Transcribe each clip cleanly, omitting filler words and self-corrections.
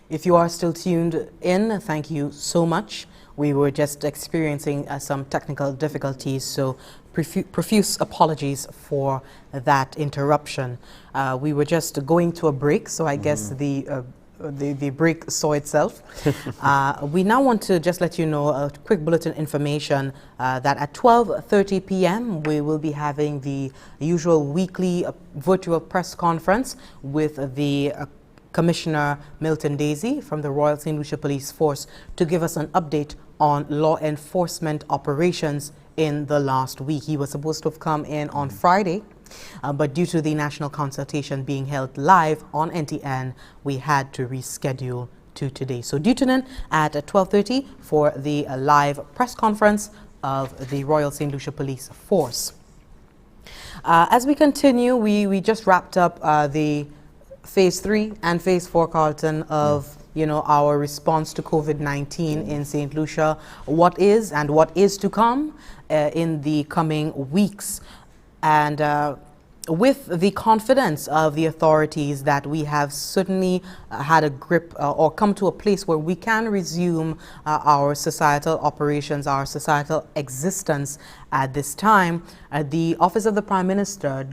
If you are still tuned in, thank you so much. We were just experiencing some technical difficulties, so profuse apologies for that interruption. We were just going to a break, so I guess the break saw itself. We now want to just let you know a quick bulletin information that at 12:30 p.m. we will be having the usual weekly virtual press conference with the Commissioner Milton Daisy from the Royal Saint Lucia Police Force to give us an update on law enforcement operations in the last week. He was supposed to have come in on Friday, but due to the national consultation being held live on NTN, we had to reschedule to today. So do tune in at 12:30 for the live press conference of the Royal Saint Lucia Police Force. As we continue, we just wrapped up the Phase 3 and Phase 4, Carlton, of our response to COVID-19 in Saint Lucia. What is and what is to come in the coming weeks. And with the confidence of the authorities that we have certainly had a grip or come to a place where we can resume our societal operations, our societal existence at this time, the Office of the Prime Minister,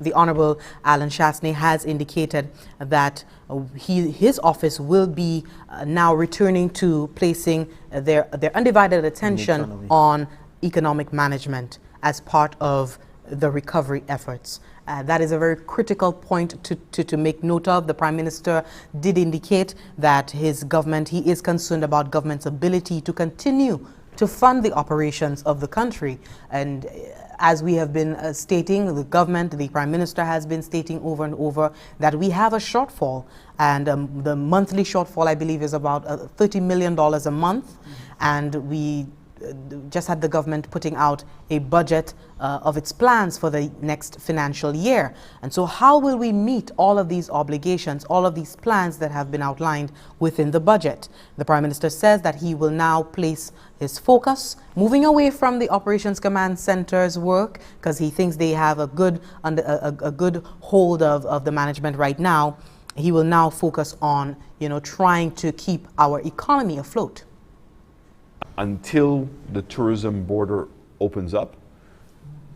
the Honorable Alan Shastney, has indicated that his office will be now returning to placing their undivided attention on economic management as part of the recovery efforts. That is a very critical point to make note of. The Prime Minister did indicate that his government, he is concerned about government's ability to continue to fund the operations of the country. And as we have been stating, the government, the Prime Minister has been stating over and over that we have a shortfall. And the monthly shortfall, I believe, is about $30 million a month. And we just had the government putting out a budget of its plans for the next financial year. And so how will we meet all of these obligations, all of these plans that have been outlined within the budget? The Prime Minister says that he will now place his focus, moving away from the Operations Command Center's work, because he thinks they have a good hold of the management right now. He will now focus on, trying to keep our economy afloat. Until the tourism border opens up,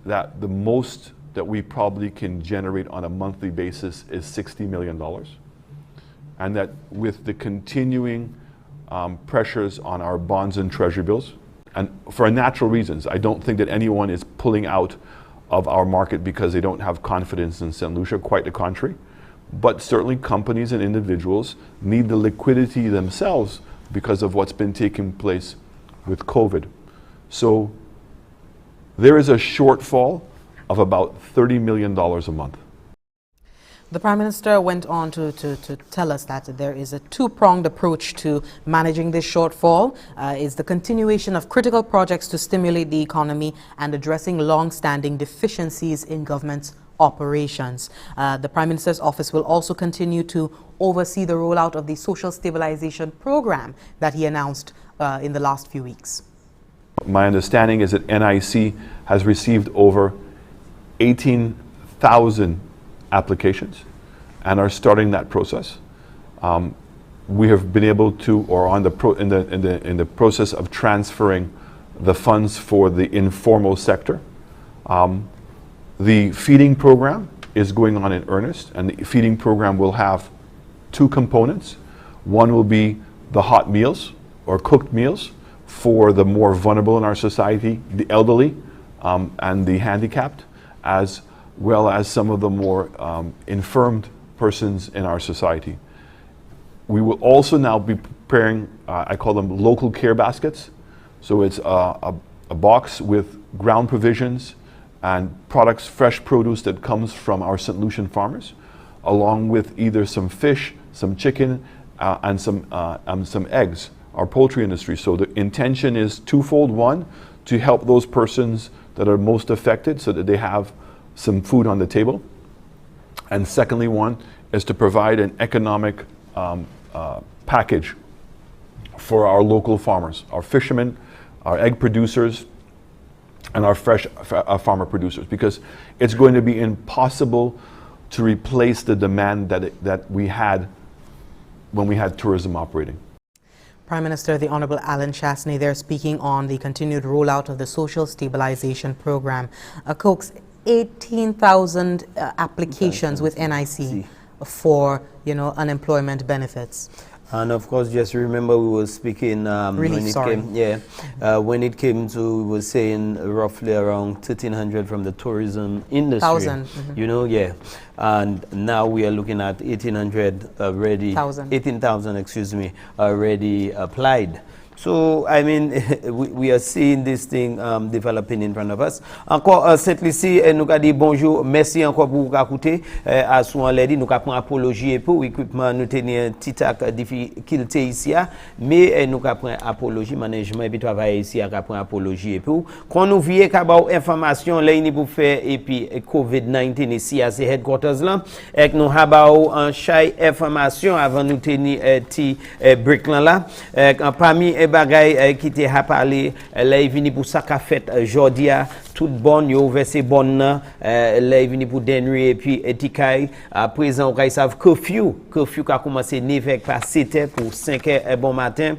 that the most that we probably can generate on a monthly basis is $60 million. And that with the continuing pressures on our bonds and treasury bills, and for natural reasons, I don't think that anyone is pulling out of our market because they don't have confidence in Saint Lucia, quite the contrary. But certainly companies and individuals need the liquidity themselves because of what's been taking place with COVID. So there is a shortfall of about $30 million a month. The Prime Minister went on to tell us that there is a two-pronged approach to managing this shortfall. Is the continuation of critical projects to stimulate the economy and addressing long-standing deficiencies in government's operations. The Prime Minister's office will also continue to oversee the rollout of the social stabilization program that he announced in the last few weeks. My understanding is that NIC has received over 18,000 applications and are starting that process. We have been able to, or in the process of transferring the funds for the informal sector. The feeding program is going on in earnest, and the feeding program will have two components. One will be the hot meals or cooked meals for the more vulnerable in our society, the elderly and the handicapped, as well as some of the more infirmed persons in our society. We will also now be preparing, I call them local care baskets. So it's a box with ground provisions and products, fresh produce that comes from our St. Lucian farmers, along with either some fish, some chicken, and some eggs, our poultry industry. So the intention is twofold. One, to help those persons that are most affected so that they have some food on the table. And secondly, one is to provide an economic package for our local farmers, our fishermen, our egg producers, and our fresh farmer producers, because it's going to be impossible to replace the demand that we had when we had tourism operating. Prime Minister, the Honorable Alan Chasney, there speaking on the continued rollout of the Social Stabilization Program. Cokes, 18,000 applications with NIC for, unemployment benefits. And of course, just remember we were speaking when it came to, we were saying roughly around 1,300 from the tourism industry. 1,000. And now we are looking at 1,800 already. 18,000, excuse me, already applied. So, I mean, we are seeing this thing developing in front of us. Encore, Saint Lucia, nous avons dit bonjour, merci encore pour vous écouter. À souvent l'aide, nous avons apologie pour l'équipement, nous tenons un petit difficulté ici, mais nous avons apologie, management et puis travail ici, nous avons apologie pour. Quand nous voyons qu'avoir information, là, il pour faire et puis COVID-19 ici à ces headquarters là, et nous avons un chai information avant nous tenir petit break là, parmi bagay qui te a parlé là il vini pour ça qu'a fait jodi a tout bonne yo versé bonne là il vini pour denrée et puis étikay à présent on savent curfew a commencé 9h par 7h pour 5h bon matin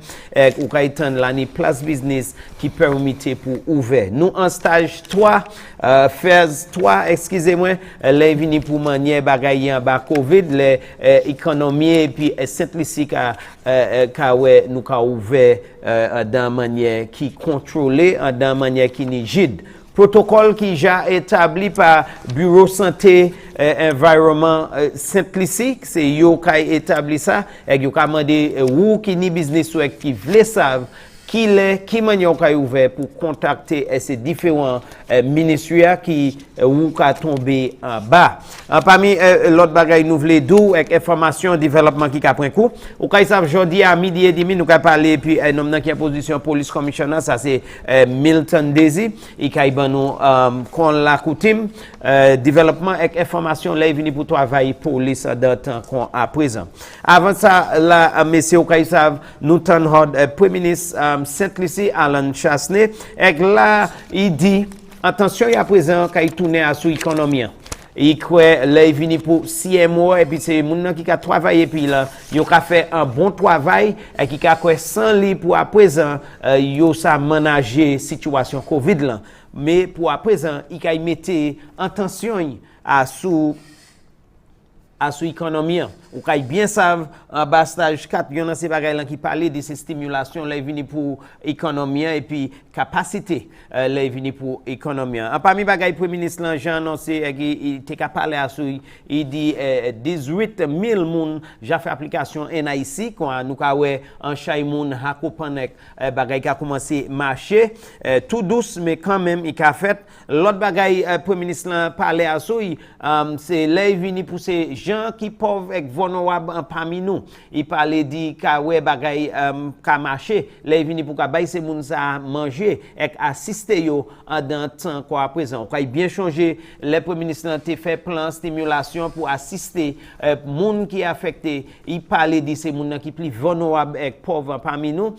ou kay tendre l'année place business qui permettait pour ouvert nous en stage 3 phase 3 excusez-moi là il vini pour manier bagay en bas covid les économie et puis Saint Lucia ka nous ka ouvert dans manière qui contrôlée dans manière qui rigide protocole qui déjà établi par bureau santé environnement Saint Lucia c'est yo qui établi ça et yo ka mandé ou qui ni business ou qui veut savent qui manière qu'a ouvert pour contacter ces différents ministères qui ou qu'a tombé en bas. Parmi l'autre bagaille nous voulons d'où avec information développement qui a pris coup. Ou qu'a savent aujourd'hui à midi et demi nous qu'a parler puis un homme qui a position police commissioner ça c'est Milton Daisy et qu'a nous qu'on la coutume développement avec information là venu pour travailler police dans temps qu'on à présent. Avant ça là messieurs qu'a savent nous t'en premier ministre Saint Lucia Alan Chasney et là il dit attention à présent qu'il tourne à sous économie il croit là il vient pour 6 mois et puis c'est moun qui a travaillé puis là il a fait un bon travail et qui a quoi sans li pour à présent yo ça manager situation Covid là mais pour à présent il a mettre attention à sous économie ou kay bien savent en bas stage 4 yon ces bagaille qui parlait de ces stimulation là vini pour économie et puis capacité là vini pour économie en parmi bagaille premier ministre là Jean annoncé il était capable à il dit 18,000 moun j'ai fait application NIC quand nous ka ouais en chay moun hakopanek bagaille qui a commencé marcher tout douce mais quand même il a fait l'autre bagaille premier ministre là parler à c'est là vini pour ces gens qui pauvres avec vulnérable parmi nous il parlait dit ka ouais bagay ka marcher là vini pour ka bay ces moun ça manger et assister yo dans temps quoi à présent quoi bien changer les premier ministre a fait plan stimulation pour assister moun qui affecté il parlait dit ces moun qui plus vulnérable et pauvre parmi nous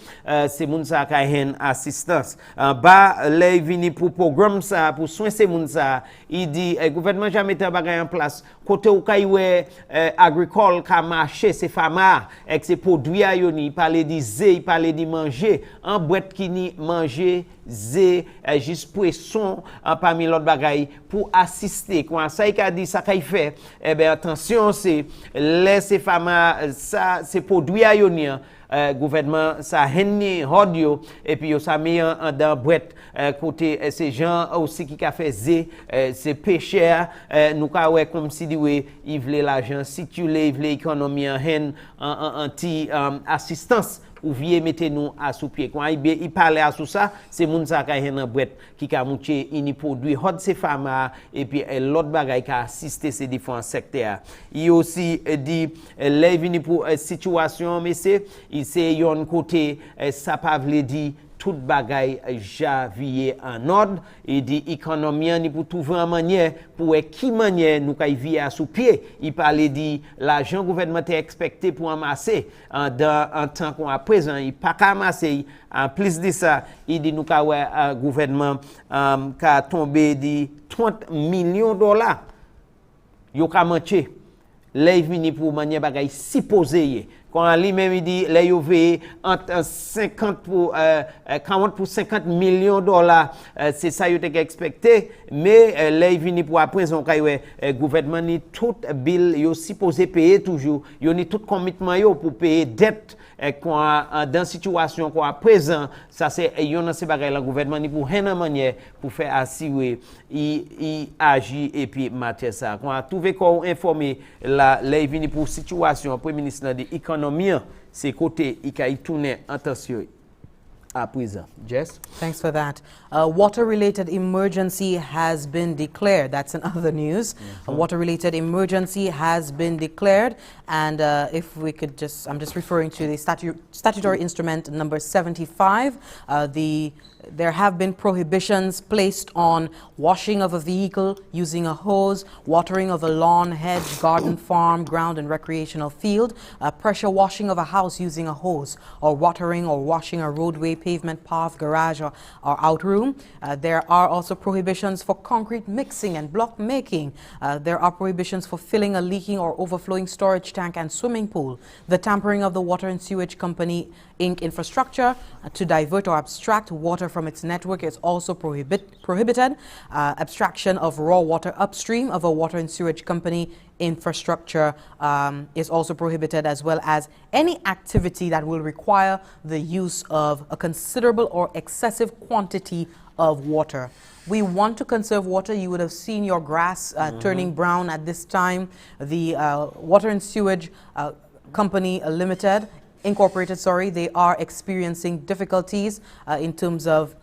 ces moun ça ka hen assistance en bas là vini pour programme ça pour soin ces moun ça il dit gouvernement jamais mettre bagay en place côté ou kay ouais agricole ka marché ces femmes avec ces produits à yoni il parlait de zé il parlait de manger en boîte qui ni manger zé juste poisson parmi l'autre bagaille pour assister quand ça il a dit ça qu'il fait eh ben attention c'est laisser femmes ça ces produits à yoni gouvernement ça henni audio et puis ça mis dans boîte côté ces gens aussi qui a fait zé c'est pécheur nous ka ouais comme si dit il voulait l'argent circuler il voulait économie en anti assistance ou vieux mettez nous à sous pied quand il parlait à tout ça c'est moun ça ka hen en boîte qui ka mouché ini produit hot ces femmes et puis l'autre bagaille qui assister ces différents secteurs il aussi dit les vini pour situation mais c'est il c'est yon côté ça pas veut dire tout bagaille javier en ordre et dit économie ni pour trouver une manière pour qui manière nous kay vivre à sous pied il parlait dit l'argent gouvernemental expecté pour amasser en temps qu'on à présent il pas amasser en plus de ça il dit nous ka gouvernement ka tombé dit 30 millions de dollars yo ka manché les vini pour manière bagay si posé. Quand lui même dit les yo veillé entre 50 pour 40 pour 50 millions de dollars, c'est ça yo te expecté, mais les vini pour après on kay gouvernement ni tout bill yo supposé payer toujours, yo ni tout commitment yo pour payer dette dans situation quoi présent, ça c'est yon dans ces bagages le gouvernement ni pour une manière pour faire assurer il agit et puis matière ça quand trouver qu'on informer la les vini pour situation premier ministre de l'économie c'est côté il a tourner attention à présent. Jess? Thanks for that. Water-related emergency has been declared. That's in other news. A water-related emergency has been declared. And if we could just, I'm just referring to the statutory instrument number 75. There have been prohibitions placed on washing of a vehicle using a hose, watering of a lawn, hedge, garden, farm, ground, and recreational field, pressure washing of a house using a hose, or watering or washing a roadway, pavement, path, garage, or outroom. There are also prohibitions for concrete mixing and block making. There are prohibitions for filling a leaking or overflowing storage tank and swimming pool. The tampering of the Water and Sewage Company Inc. infrastructure to divert or abstract water from its network is also prohibited. Abstraction of raw water upstream of a water and sewage company infrastructure is also prohibited, as well as any activity that will require the use of a considerable or excessive quantity of water. We want to conserve water. You would have seen your grass turning brown at this time. The Water and Sewage Company Incorporated, they are experiencing difficulties in terms of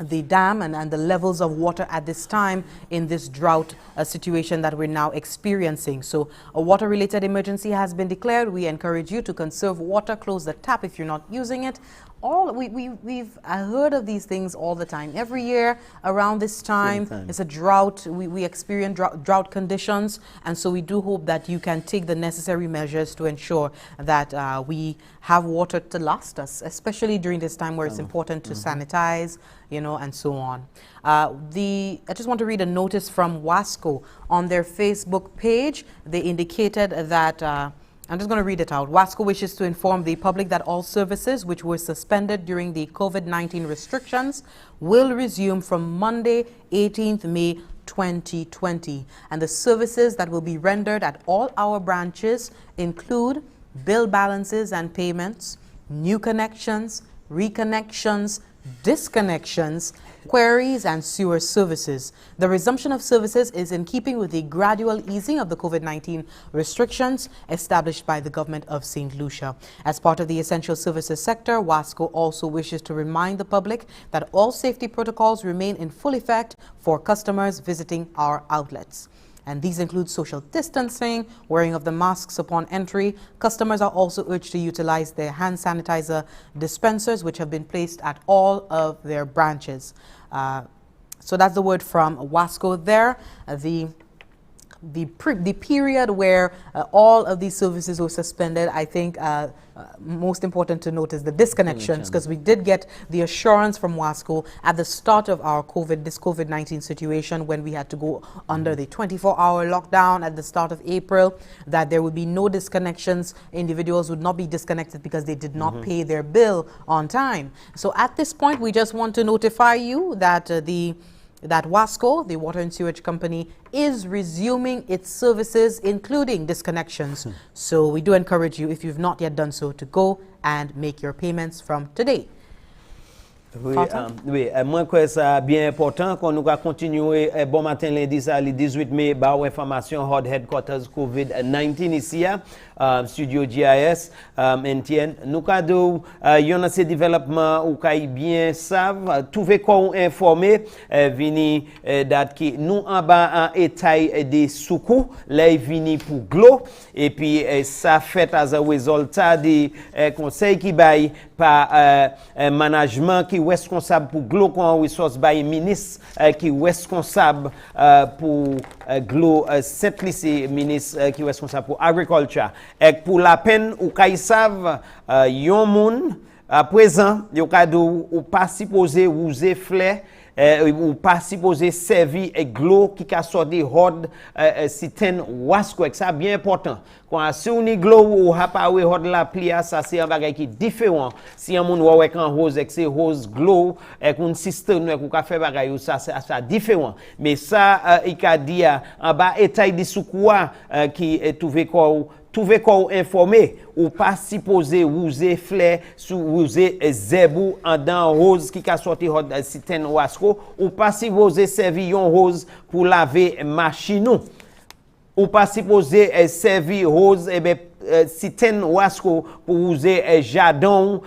the dam and the levels of water at this time in this drought situation that we're now experiencing. So a water-related emergency has been declared. We encourage you to conserve water, close the tap if you're not using it. We've heard of these things all the time. Every year around this time, it's a drought. We experience drought conditions, and so we do hope that you can take the necessary measures to ensure that we have water to last us, especially during this time where it's important to sanitize, and so on. I just want to read a notice from WASCO on their Facebook page. They indicated that I'm just going to read it out. WASCO wishes to inform the public that all services which were suspended during the COVID-19 restrictions will resume from Monday, 18th May 2020. And the services that will be rendered at all our branches include bill balances and payments, new connections, reconnections, disconnections, queries, and sewer services. The resumption of services is in keeping with the gradual easing of the COVID-19 restrictions established by the government of Saint Lucia. As part of the essential services sector, WASCO also wishes to remind the public that all safety protocols remain in full effect for customers visiting our outlets. And these include social distancing, wearing of the masks upon entry. Customers are also urged to utilize their hand sanitizer dispensers, which have been placed at all of their branches. So that's the word from WASCO there. The period where all of these services were suspended, I think most important to note is the disconnections, because we did get the assurance from WASCO at the start of our this COVID-19 situation, when we had to go under the 24-hour lockdown at the start of April, that there would be no disconnections. Individuals would not be disconnected because they did not pay their bill on time. So at this point, we just want to notify you that that WASCO, the Water and Sewage Company, is resuming its services, including disconnections. So we do encourage you, if you've not yet done so, to go and make your payments from today. Oui, moi crois ça bien important qu'on nous va continuer bon matin lundi ça le 18 mai ba information hard headquarters COVID-19 ici studio GIS NTN nous cadre yon ces développement ou kay bien savent trouver quoi informer vini date qui nous en bas en état des soukou les vini pour glo et puis ça fait as a résultat des conseils qui bail par management qui responsable pour glo comme ressource by ministre qui responsable pour glo Saint Lucia ministre qui responsable pour agriculture et pour la peine ou kay savent yon moun à présent yo cadeau ou pas supposé user fleur ou pas supposé servir glo qui a sorti hod citerne wasko, ça bien important. Quand si on glo ou ha pa we hod la plia, ça c'est un bagage qui différent. Si un monde ouais kan rose avec c'est rose glo et un système ou ka fait bagage ça différent. Mais ça il a dit en bas état de soukoua qui est trouvé quoi informé ou pas supposé user fleur sous user zebou en dans rose qui a sorti hot citerne wasko ou pas supposé servir un rose pour laver machine ou pas supposé servir rose citerne wasko pour user jardin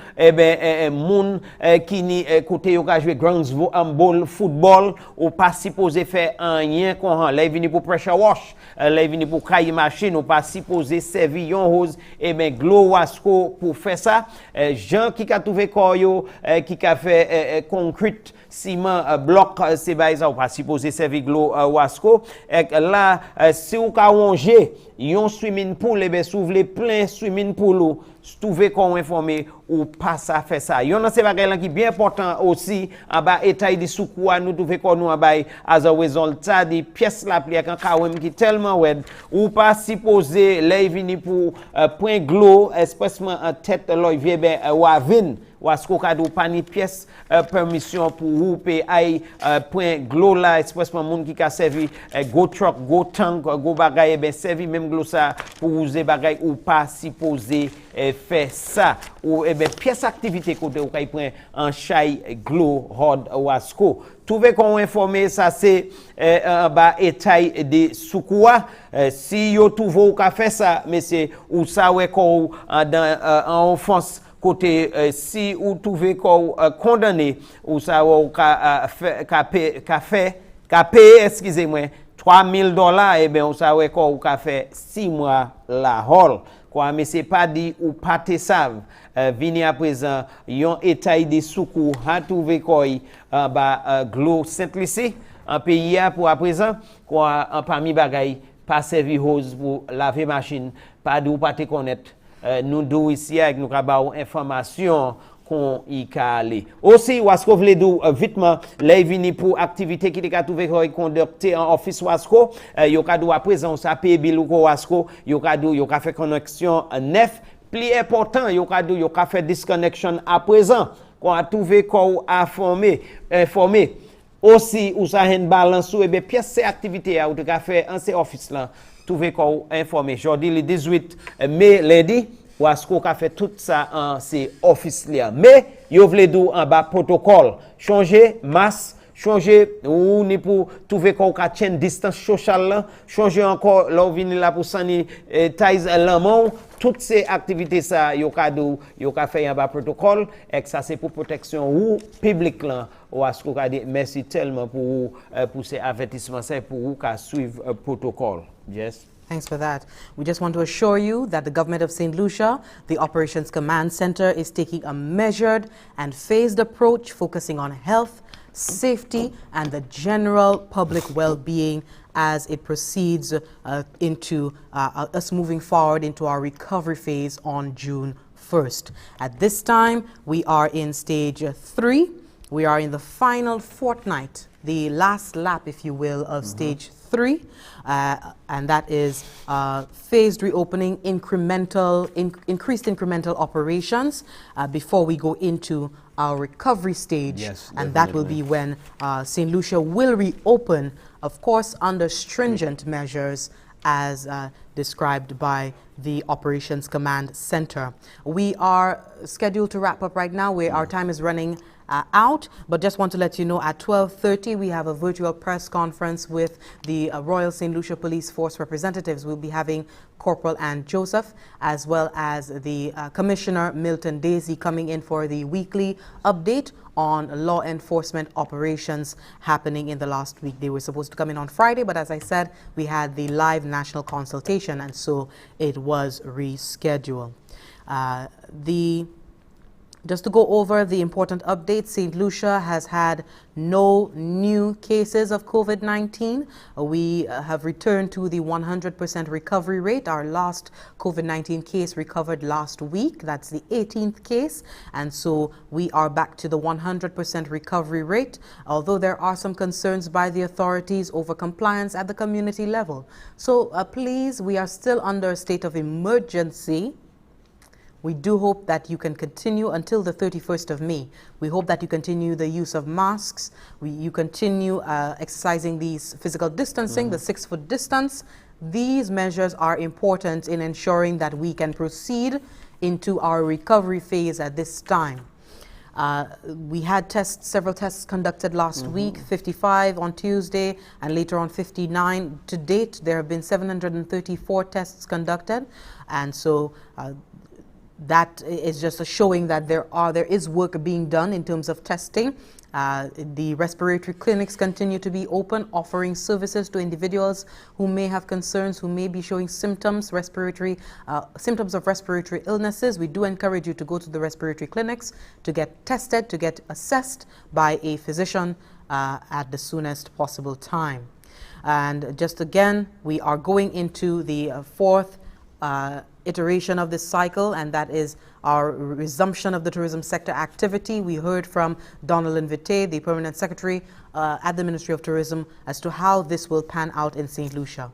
moun qui ni côté yo ka jouer grands ball football ou pas supposé faire rien qu'on là vini pour pressure wash là vini pour cailler machine ou pas supposé servir un rose glow wasko pour faire ça gens qui a trouvé koyo qui a fait concrete ciment bloc c'est ba ça ou pas supposé servir glow wasko là si ou ka ranger yon swimming pool s'ouvre plein swimming pool ou trouver qu'on informé ou pas ça fait ça yon c'est bagay qui bien important aussi en bas état de soukoua nous trouver qu'on nous en bas as a résultat des pièces la pli quand kawem qui tellement wed ou pas supposé les vini pour point glow expressement en tête l'oy vie ben wavin wasko ka do pas ni pièce permission pour ou payer point glow là expressement monde qui ka servi go truck go tank go bagay ben servi même glow ça pour user bagay ou pas supposé faire ça ou pièce activité côté ou kay point en chai glow hod wasko trouver qu'on informer ça c'est bas état de soukoua si yo trouve ou ka faire ça mais c'est ou ça ouais qu'on en enfance côté si ou trouver qu'on condamné ou ça ou ka fait excusez-moi $3,000 et ben on ça ouais qu'on ka fait 6 mois la hall quoi mais c'est pas dit ou pas te savent vini à présent yon état de soukou a trouvé quoi glo Saint Lucia en pays pour à présent quoi en parmi bagay pas servi hose pour laver machine pas de ou pas te connaître nous deux ici avec nous avons information qu'on y aller aussi wasko vle dou vitement les vini pour activité qui te trouvé conducté en office wasko yo ka dou à présent ça paye bill ou wasko yo ka fait connexion neuf plus important yo ka fait disconnection à présent qu'on a trouvé qu'on a informé aussi ou ça une balance ou pièce ces activités ou te ka fait en ces office là trouver qu'on informé jeudi le 18 mai lundi wasko ka fait tout ça en ces office là mais yo vle dou en bas protocole changer masse changer ou ni pour trouver qu'on ka chaîne distance sociale là changer encore là venir là pour sanitize l'amont toutes ces activités ça yo ka fait en bas protocole et ça c'est pour protection ou public là wasko ka dit merci tellement pour ces avertissements c'est pour ou ka suivre protocole. Yes. Thanks for that. We just want to assure you that the government of Saint Lucia, the Operations Command Center, is taking a measured and phased approach focusing on health, safety, and the general public well-being as it proceeds into us moving forward into our recovery phase on June 1st. At this time, we are in stage 3. We are in the final fortnight, the last lap, if you will, of stage 3, and that is phased reopening, increased incremental operations before we go into our recovery stage. Yes, and that will be when Saint Lucia will reopen, of course, under stringent measures as described by the Operations Command Center. We are scheduled to wrap up right now. Our time is running out, but just want to let you know at 12:30 we have a virtual press conference with the Royal St. Lucia Police Force representatives. We'll be having Corporal Ann Joseph as well as the Commissioner Milton Daisy coming in for the weekly update on law enforcement operations happening in the last week. They were supposed to come in on Friday, but as I said, we had the live national consultation and so it was rescheduled. The Just to go over the important updates, Saint Lucia has had no new cases of COVID-19. We have returned to the 100% recovery rate. Our last COVID-19 case recovered last week. That's the 18th case. And so we are back to the 100% recovery rate, although there are some concerns by the authorities over compliance at the community level. So please, we are still under a state of emergency. We do hope that you can continue until the 31st of May. We hope that you continue the use of masks. You continue exercising these physical distancing, the 6-foot distance. These measures are important in ensuring that we can proceed into our recovery phase at this time. We had several tests conducted last week, 55 on Tuesday and later on 59. To date, there have been 734 tests conducted, and so that is just a showing that there is work being done in terms of testing. The respiratory clinics continue to be open, offering services to individuals who may have concerns, who may be showing symptoms of respiratory illnesses. We do encourage you to go to the respiratory clinics to get tested, to get assessed by a physician at the soonest possible time. And just again, we are going into the fourth iteration of this cycle, and that is our resumption of the tourism sector activity. We heard from Donald Invite, the Permanent Secretary at the Ministry of Tourism, as to how this will pan out in St. Lucia.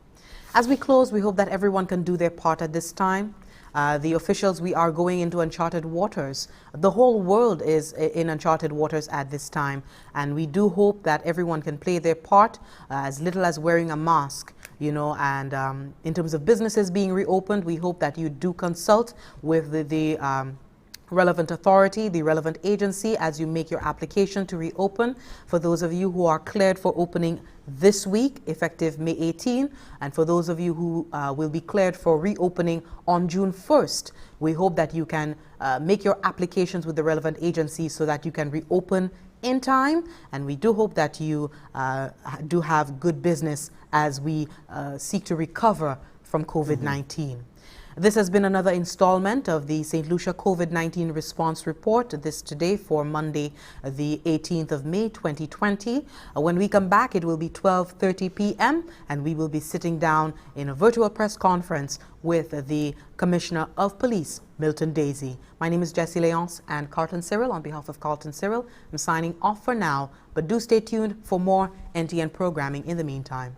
As we close, we hope that everyone can do their part at this time. The officials, we are going into uncharted waters. The whole world is in uncharted waters at this time, and we do hope that everyone can play their part, as little as wearing a mask. You know, and in terms of businesses being reopened, we hope that you do consult with the relevant authority, the relevant agency, as you make your application to reopen. For those of you who are cleared for opening this week, effective May 18, and for those of you who will be cleared for reopening on June 1st, we hope that you can make your applications with the relevant agencies so that you can reopen in time, and we do hope that you do have good business as we seek to recover from COVID-19. This has been another installment of the St. Lucia COVID-19 Response Report, this today for Monday, the 18th of May, 2020. When we come back, it will be 12:30 p.m. and we will be sitting down in a virtual press conference with the Commissioner of Police, Milton Daisy. My name is Jessie Leonce, and Carlton Cyril, on behalf of Carlton Cyril, I'm signing off for now, but do stay tuned for more NTN programming in the meantime.